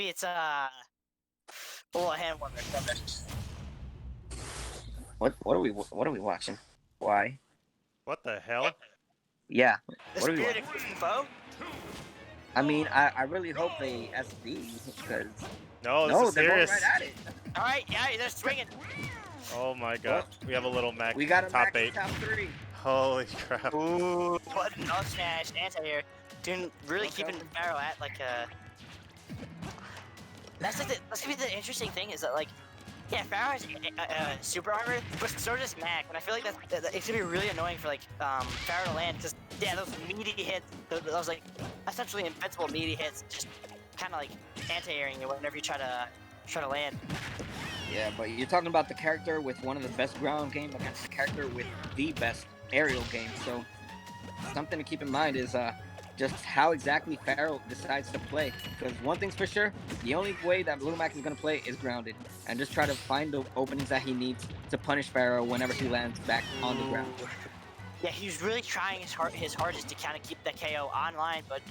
maybe it's a hand warmer. What are we watching? Why? What the hell? Yeah. The What are we spirit watching? of Kung Fu? I mean, I really hope they SD because No, this no, is they're going serious. right at it. All right, yeah, they're swinging. Oh my god. We have a little Mac. We got a top Mac in 8. top 3. Holy crap. Ooh, what an up smash anti-air. Dude, really Okay. keeping Pharaoh at like a... That's gonna be the interesting thing is that like, yeah, Pharaoh has super armor, but so does Mac, and I feel like it's gonna be really annoying for like Pharaoh to land because yeah, those meaty hits, those like essentially invincible meaty hits, just kind of like anti-airing you whenever you try to land. Yeah, but you're talking about the character with one of the best ground game against the character with the best aerial game. So something to keep in mind is just how exactly Pharaoh decides to play. Because one thing's for sure, the only way that Little Mac is going to play is grounded. And just try to find the openings that he needs to punish Pharaoh whenever he lands back on the ground. Yeah, he's really trying his hardest to kind of keep the KO online, but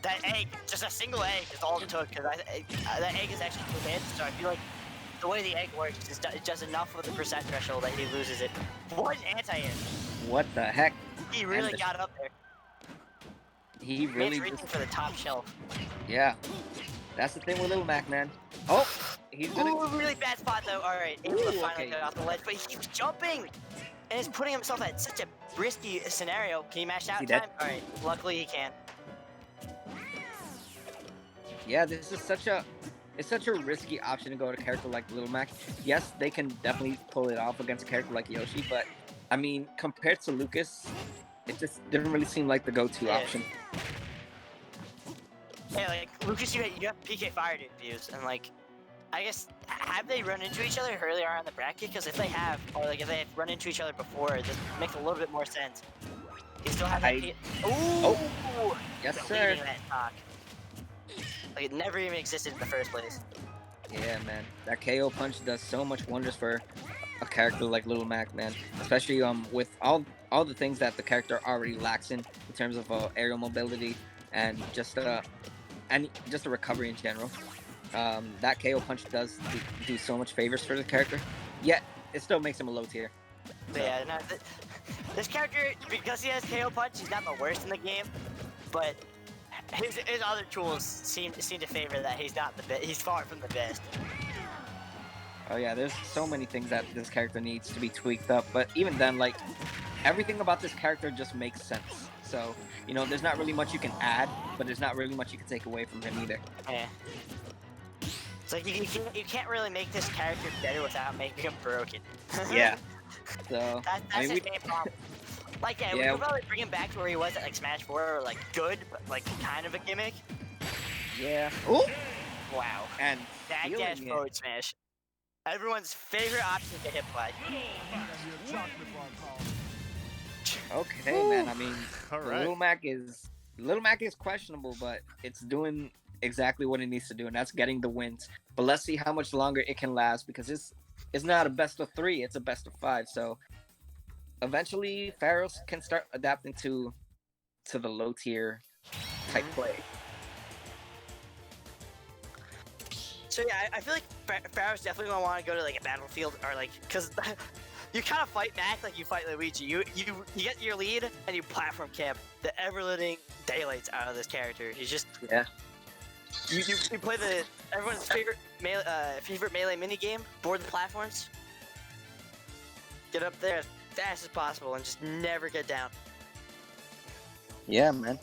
that egg, just a single egg is all it took, because that egg is actually 2 hits, so I feel like the way the egg works is just enough of the percent threshold that he loses it. What anti-air? What the heck? He really got up there. He really reaching for the top shelf. Yeah. That's the thing with Little Mac, man. Oh, he's gonna... Ooh, really bad spot though. All right, able to finally get off the ledge, but he keeps jumping and is putting himself at such a risky scenario. Can he mash out in time? All right, luckily he can. Yeah, this is such a risky option to go to a character like Little Mac. Yes, they can definitely pull it off against a character like Yoshi, but I mean, compared to Lucas, it just didn't really seem like the go-to option. Yeah, like Lucas, you have PK Fire to infuse, and like, I guess have they run into each other earlier on in the bracket? Because if they have, or like if they have run into each other before, this makes a little bit more sense. You still have that. Oh, yes, sir. That talk. Like it never even existed in the first place. Yeah, man, that KO punch does so much wonders for a character like Little Mac, man. Especially with all the things that the character already lacks in terms of aerial mobility and just a recovery in general. That KO punch does do so much favors for the character. Yet it still makes him a low tier. So. Yeah, no, this character, because he has KO punch, he's not the worst in the game, but his other tools seem to favor that he's not the best. He's far from the best. Oh yeah, there's so many things that this character needs to be tweaked up, but even then, like, everything about this character just makes sense. So, you know, there's not really much you can add, but there's not really much you can take away from him either. Yeah. It's like you can't really make this character better without making him broken. Yeah. So that's his main problem. Like, yeah, we could probably bring him back to where he was at like Smash 4, or like good, but like kind of a gimmick. Yeah. Ooh. Wow. And that dash forward smash. Everyone's favorite option to hit by. Okay, Ooh. man. I mean, all right. Little Mac is questionable, but it's doing exactly what it needs to do, and that's getting the wins. But let's see how much longer it can last, because it's not a best of 3, it's a best of 5. So eventually, Pharaoh can start adapting to the low tier type play. So yeah, I feel like Pharaoh's definitely gonna want to go to like a battlefield, or like, cause you kind of fight back like you fight Luigi. You get your lead and you platform camp the ever-living daylights out of this character. He's just You play everyone's favorite melee mini game, board the platforms. Get up there as fast as possible and just never get down. Yeah, man.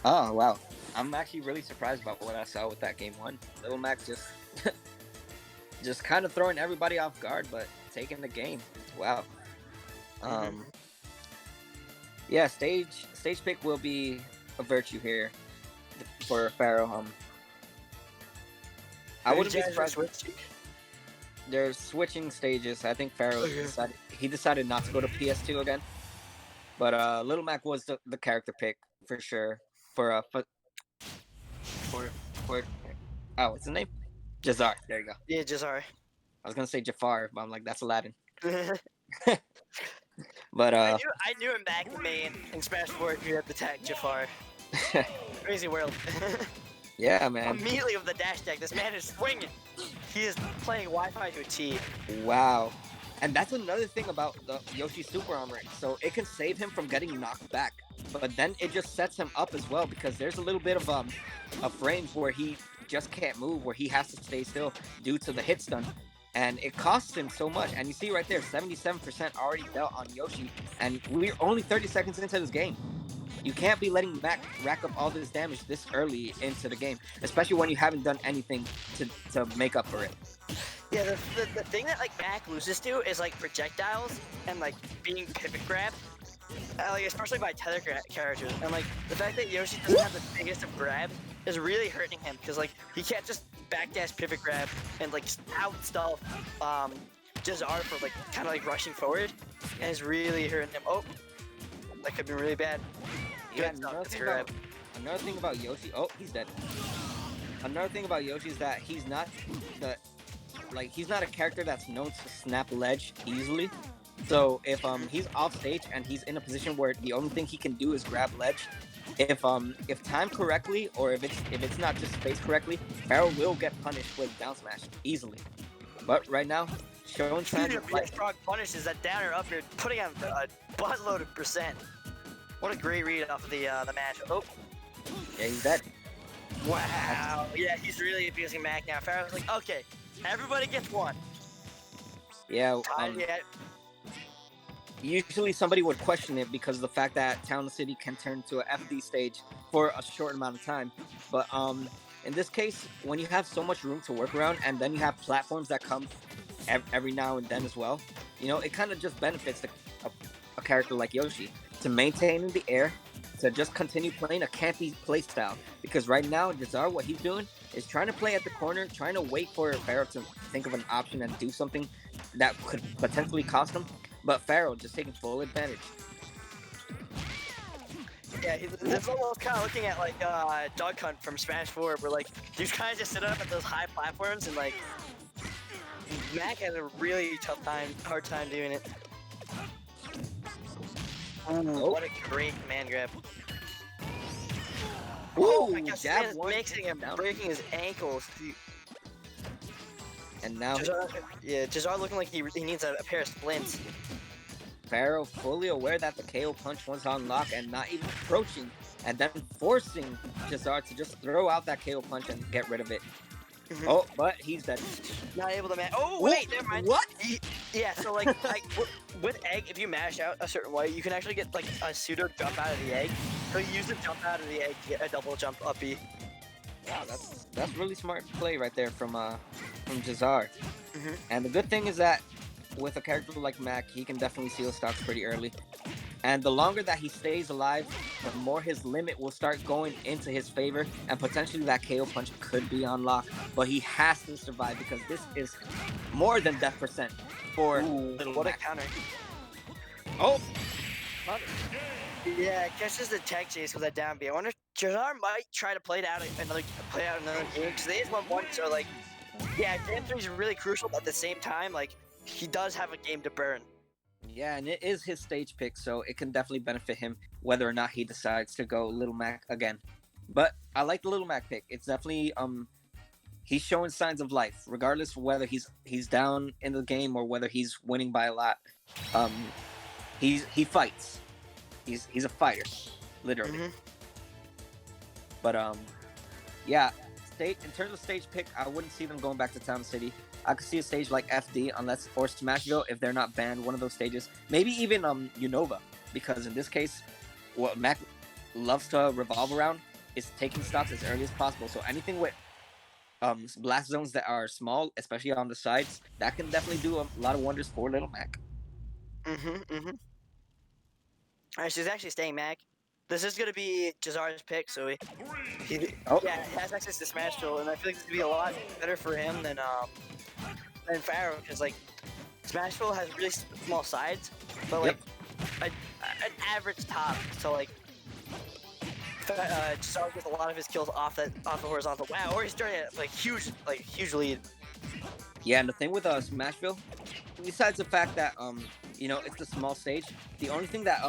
Oh wow. I'm actually really surprised about what I saw with that game 1. Little Mac just kind of throwing everybody off guard, but taking the game. Wow. Yeah, stage pick will be a virtue here for Pharaoh. I wouldn't be surprised. They're switching stages. I think Pharaoh decided not to go to PS2 again. But Little Mac was the character pick for sure for what's the name? JaZaR. There you go. Yeah, JaZaR. I was gonna say Jafar, but I'm like, that's Aladdin. But I knew him back in Maine in Smash 4. You had to tag Jafar. Crazy world. Yeah, man. Immediately with the dash deck, this man is swinging. He is playing Wi-Fi to a T. Wow. And that's another thing about the Yoshi Super Armor. So it can save him from getting knocked back. But then it just sets him up as well because there's a little bit of frames where he just can't move, where he has to stay still due to the hit stun. And it costs him so much. And you see right there, 77% already dealt on Yoshi. And we're only 30 seconds into this game. You can't be letting Mac rack up all this damage this early into the game, especially when you haven't done anything to make up for it. Yeah, the thing that like Mac loses to is like projectiles and like being pivot grabbed, like especially by tether characters. And like the fact that Yoshi doesn't have the biggest of grabs is really hurting him because like he can't just backdash pivot grab and like out stuff JaZaR for like kind of like rushing forward, and it's really hurting him. Oh, that could be really bad. Yeah, another thing about Yoshi. Oh, he's dead. Another thing about Yoshi is that he's not a character that's known to snap ledge easily. So if he's off stage and he's in a position where the only thing he can do is grab ledge, if timed correctly or if it's not just spaced correctly, Pharaoh will get punished with down smash easily. But right now, showing signs of life. Strong punish is that down or up here, putting on a buttload of percent. What a great read off of the match. Oh, yeah, he's dead. Wow. Yeah, he's really abusing Mac now. Pharaoh's like, okay, everybody gets one. Yeah. Time yet. Usually somebody would question it because of the fact that Town City can turn to an FD stage for a short amount of time. But in this case, when you have so much room to work around and then you have platforms that come every now and then as well, you know, it kind of just benefits a character like Yoshi to maintain in the air, to just continue playing a campy play style. Because right now, JaZaR, what he's doing is trying to play at the corner, trying to wait for Pharaoh to think of an option and do something that could potentially cost him. But Pharaoh just taking full advantage. Yeah, it's almost kind of looking at like Dog Hunt from Smash 4, where like these guys just sit up at those high platforms and like Mac has a really hard time doing it. What a great command grab. Oh my gosh, jab man, one, mixing him, breaking his ankles. And now JaZaR looking like he needs a pair of splints. Pharaoh fully aware that the KO punch was on lock and not even approaching, and then forcing JaZaR to just throw out that KO punch and get rid of it. Oh, but he's dead. Not able to match. Oh, wait, never mind. What? Yeah, so like with egg, if you mash out a certain way, you can actually get like a pseudo jump out of the egg. So you use the jump out of the egg to get a double jump up B. Wow, that's really smart play right there from JaZaR. And the good thing is that with a character like Mac, he can definitely seal stocks pretty early. And the longer that he stays alive, the more his limit will start going into his favor, and potentially that KO punch could be unlocked. But he has to survive because this is more than death percent for little What Mac. a counter. Oh! Yeah, catches the tech chase with that down B. I wonder if JaZaR might try to play out another game, because they just won one, so like, yeah, game 3 is really crucial, but at the same time, like, he does have a game to burn. Yeah, and it is his stage pick, so it can definitely benefit him whether or not he decides to go Little Mac again. But I like the Little Mac pick. It's definitely he's showing signs of life, regardless of whether he's down in the game or whether he's winning by a lot. He fights. He's a fighter, literally. But yeah, in terms of stage pick, I wouldn't see them going back to Town City. I could see a stage like FD or Smashville if they're not banned one of those stages. Maybe even Unova, because in this case, what Mac loves to revolve around is taking stocks as early as possible. So anything with blast zones that are small, especially on the sides, that can definitely do a lot of wonders for Little Mac. Alright, so he's actually staying Mac. This is gonna be JaZar's pick, so he has access to Smashville, and I feel like this would be a lot better for him than Pharaoh, because like Smashville has really small sides, but like an average top. So like JaZar gets a lot of his kills off the horizontal. Wow, or he's starting at like huge lead. Yeah, and the thing with Smashville, besides the fact that it's a small stage, the only thing that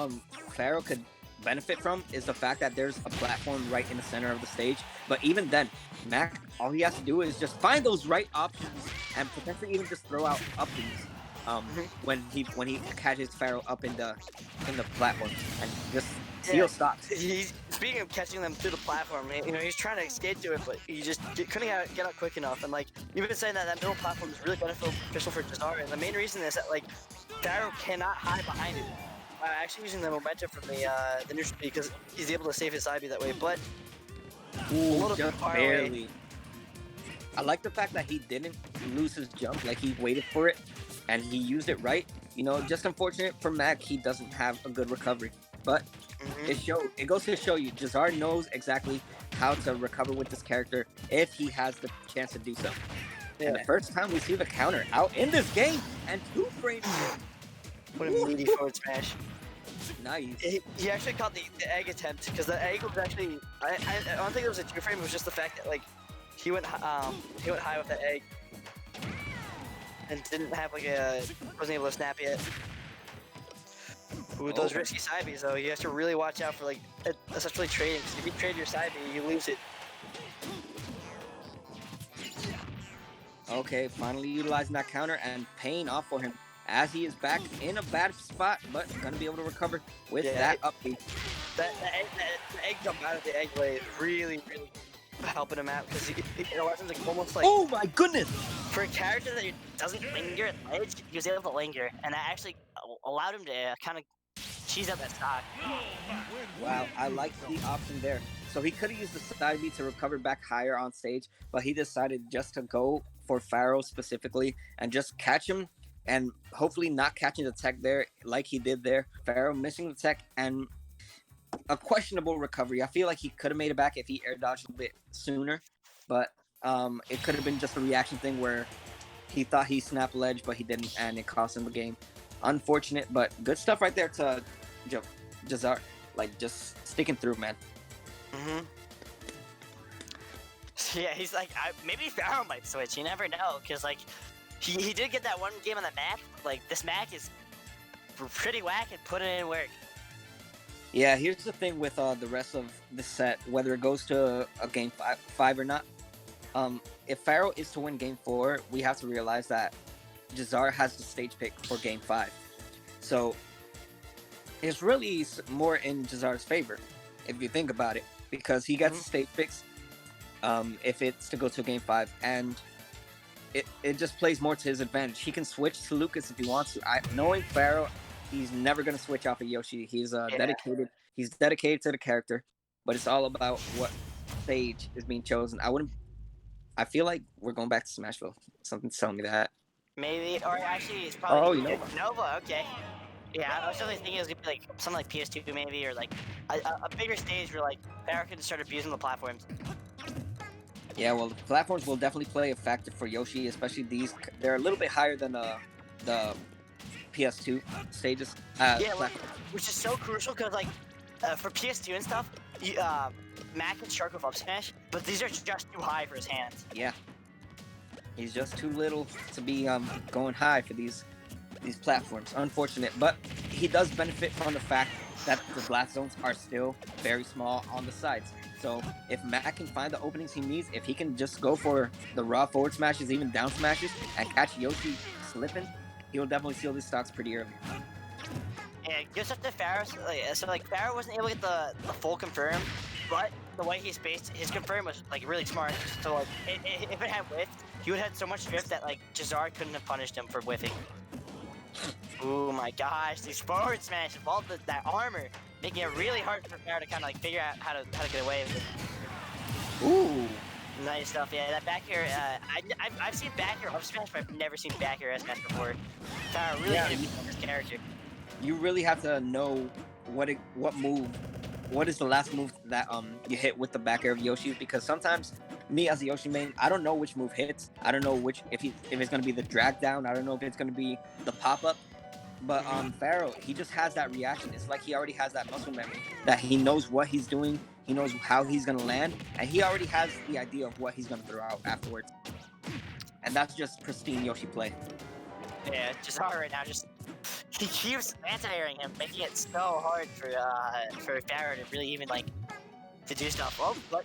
Pharaoh could benefit from is the fact that there's a platform right in the center of the stage. But even then, Mac, all he has to do is just find those right options and potentially even just throw out up when he catches Pharaoh up in the platform and just seal stops. He's speaking of catching them through the platform. He's trying to escape to it, but he just couldn't get out quick enough. And like you've been saying that middle platform is really beneficial for JaZaR, and the main reason is that like Pharaoh cannot hide behind it. Actually using the momentum from the neutral speed because he's able to save his side B that way, but Ooh, a little just bit far barely. away. I like the fact that he didn't lose his jump, like he waited for it and he used it right. Just unfortunate for Mac, he doesn't have a good recovery. But it goes to show you, JaZaR knows exactly how to recover with this character if he has the chance to do so. Yeah. And the first time we see the counter out in this game and 2 frames. What a meaty forward smash. Nice. He actually caught the egg attempt because the egg was actually I don't think it was a 2 frame. It was just the fact that like he went high with the egg and didn't have wasn't able to snap yet. With those risky side Bs though, you have to really watch out for like essentially trading. Because if you trade your side B, you lose it. Okay, finally utilizing that counter and paying off for him as he is back in a bad spot, but gonna be able to recover with that up B. The egg jump out of the egg blade really helping him out because it allows him to almost like. Oh my goodness! For a character that doesn't linger at the edge, he was able to linger, and that actually allowed him to kind of cheese out that stock. Wow, I like the option there. So he could have used the side B to recover back higher on stage, but he decided just to go for Pharaoh specifically and just catch him and hopefully not catching the tech there like he did there. Pharaoh missing the tech and a questionable recovery. I feel like he could have made it back if he air dodged a bit sooner, but it could have been just a reaction thing where he thought he snapped ledge, but he didn't, and it cost him the game. Unfortunate, but good stuff right there to JaZaR. Like, just sticking through, man. Yeah, he's like, maybe Pharaoh might switch. You never know, because like he did get that one game on the Mac. Like this Mac is pretty whack and put it in work. Yeah, here's the thing with the rest of the set, whether it goes to a game five or not. If Pharaoh is to win game 4, we have to realize that JaZaR has the stage pick for game 5. So it's really more in JaZar's favor, if you think about it, because he gets the stage picks if it's to go to game 5, and it just plays more to his advantage. He can switch to Lucas if he wants to. Knowing Pharaoh, he's never going to switch off of Yoshi. He's dedicated. He's dedicated to the character, but it's all about what stage is being chosen. I feel like we're going back to Smashville. Something's telling me that. Maybe, or actually, it's probably Nova. Okay. Yeah, I was really thinking it was gonna be like something like PS2 maybe, or like a bigger stage where like Pharaoh can start abusing the platforms. Yeah, well, the platforms will definitely play a factor for Yoshi, especially these. They're a little bit higher than the PS2 stages. Which is so crucial because like for PS2 and stuff, Mac can shark with up smash, but these are just too high for his hands. Yeah, he's just too little to be going high for these platforms. Unfortunate, but he does benefit from the fact that the blast zones are still very small on the sides. So if Mac can find the openings he needs, if he can just go for the raw forward smashes, even down smashes, and catch Yoshi slipping, he will definitely seal these stocks pretty early. Yeah, gives up to Pharaoh. So like Pharaoh wasn't able to get the full confirm, but the way he spaced his confirm was like really smart. So like if it had whiff, he would have had so much drift that like JaZaR couldn't have punished him for whiffing. Oh my gosh, these forward smashes, all that armor, making it really hard for Pharaoh to kind of like figure out how to get away with it. Ooh. Nice stuff, yeah. That back air, I've seen back air up smash, but I've never seen back air S smash before. Pharaoh really hit me on this character. You really have to know what is the last move that you hit with the back air of Yoshi, because sometimes me as a Yoshi main, I don't know which move hits. I don't know if it's gonna be the drag down. I don't know if it's gonna be the pop up. But Pharaoh, he just has that reaction. It's like he already has that muscle memory that he knows what he's doing. He knows how he's gonna land, and he already has the idea of what he's gonna throw out afterwards. And that's just pristine Yoshi play. Yeah, JaZaR right now just he keeps anti-airing him, making it so hard for Pharaoh to really even like to do stuff. Oh, but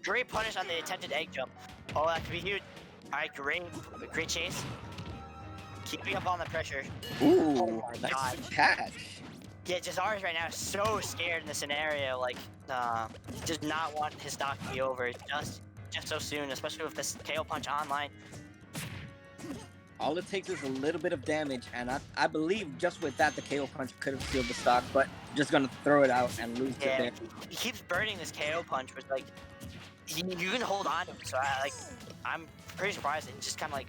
great punish on the attempted egg jump. Oh, that could be huge. All right, great chase. Keeping up on the pressure. Ooh, Oh my nice God. catch. Yeah, JaZaR right now is so scared in this scenario. Like, does not want his stock to be over just so soon, especially with this KO punch online. All it takes is a little bit of damage, and I believe just with that, the KO punch could have sealed the stock, but just gonna throw it out and lose it Yeah, there. he keeps burning this KO punch, which like you can hold on to him. So I'm pretty surprised that he's just kind of like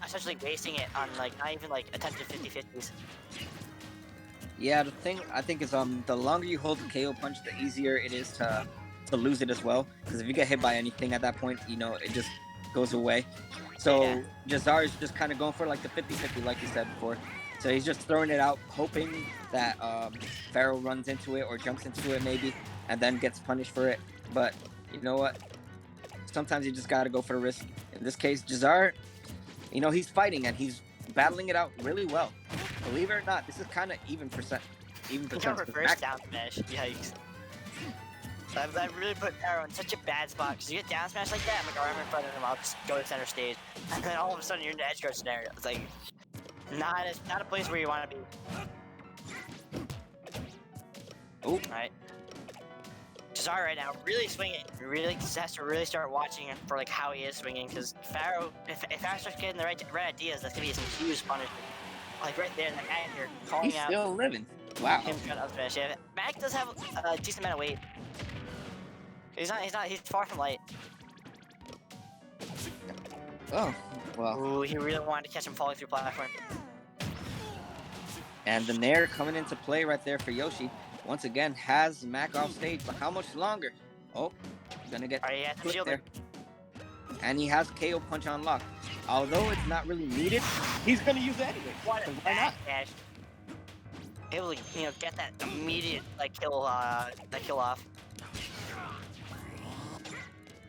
essentially wasting it on like not even like attempted 50-50s. Yeah, the thing I think is the longer you hold the KO punch, the easier it is to lose it as well. Because if you get hit by anything at that point, you know, it just goes away. So Yeah. JaZaR is just kind of going for like the 50-50, like you said before. So he's just throwing it out, hoping that Pharaoh runs into it or jumps into it maybe, and then gets punished for it. But you know what? Sometimes you just gotta go for the risk. In this case, JaZaR, you know, he's fighting and he's battling it out really well. Believe it or not, this is kind of even percent. He got reverse down smash. Yikes. That really put Pharaoh in such a bad spot because you get down smash like that. I'm like, I'm in front of him. I'll just go to center stage, and then all of a sudden you're in the edge guard scenario. It's like not a place where you want to be. Oh, All right. JaZaR right now really swinging. Really has to really start watching for like how he is swinging because Pharaoh, if Pharaoh starts getting the right ideas, that's gonna be some huge punishment. Like right there, that guy here calling he's out. still living. Wow. Him trying to up smash. Yeah, Mac does have a decent amount of weight. He's far from light. Oh, well. Ooh, he really wanted to catch him falling through platform. And the Nair coming into play right there for Yoshi. Once again, has Mac off stage, but how much longer? Oh, gonna get Alright, he has to put shield there. And he has KO punch on lock. Although it's not really needed, he's gonna use it anyway. What a Why not? backdash. Able to, you know, get that immediate kill off.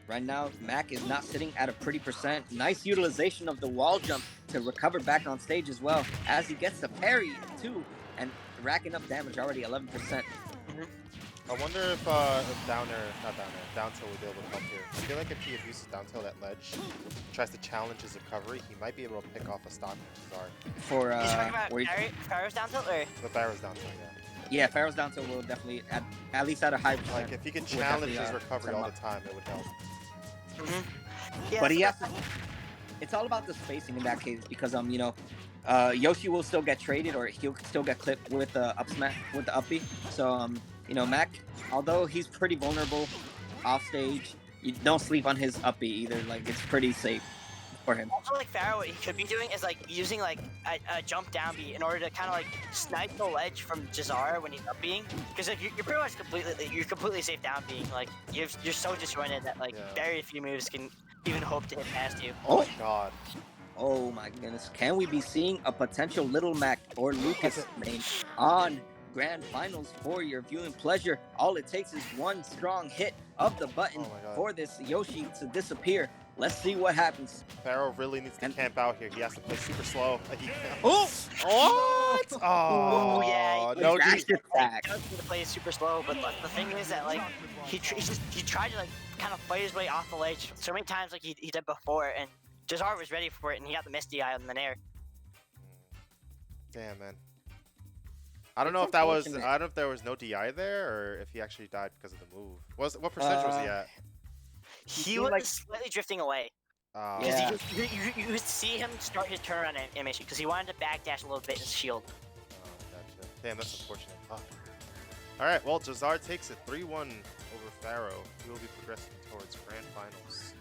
Right now, Mac is not sitting at a pretty percent. Nice utilization of the wall jump to recover back on stage as well, as he gets the parry too, and racking up damage already 11%. I wonder if down tilt would be able to help here. I feel like if he abuses down tilt at ledge, tries to challenge his recovery, he might be able to pick off a stock from JaZaR. For He's talking about where Pharaoh's down tilt or? The Pharaoh's down tilt, yeah, Pharaoh's down tilt will definitely at least at a high percent. Like if he can would challenge definitely, his recovery set him all up. the time, it would help. Yeah, But he has to. It's all about the spacing in that case because you know, Yoshi will still get traded or he'll still get clipped with the up smash with the uppy. So you know, Mac, although he's pretty vulnerable off stage, you don't sleep on his uppy either. Like it's pretty safe for him. Also, like Pharaoh, what he could be doing is like using like a jump down beat in order to kind of like snipe the ledge from JaZaR when he's up being, because like you're pretty much completely safe down being. Like you're so disjointed that like very few moves can even hope to hit past you. Oh my god. Oh my goodness. Can we be seeing a potential Little Mac or Lucas main on Grand Finals for your viewing pleasure? All it takes is one strong hit of the button for this Yoshi to disappear. Let's see what happens. Pharaoh really needs to camp out here. He has to play super slow. Oh! What? Oh, yeah. no Dash D. attack. He does need to play super slow, but the thing is that like he tried to like kind of fight his way off the ledge so many times like he did before, and JaZaR was ready for it, and he got the Misty Eye on the Nair. Damn, man. I don't know if that was. I don't know if there was no DI there, or if he actually died because of the move. What percentage was he at? He was like slightly drifting away. Yeah. You see him start his turnaround animation because he wanted to backdash a little bit in his shield. Oh, gotcha. Damn, that's unfortunate. Fuck. All right, well, JaZaR takes it 3-1 over Pharaoh. He will be progressing towards Grand Finals.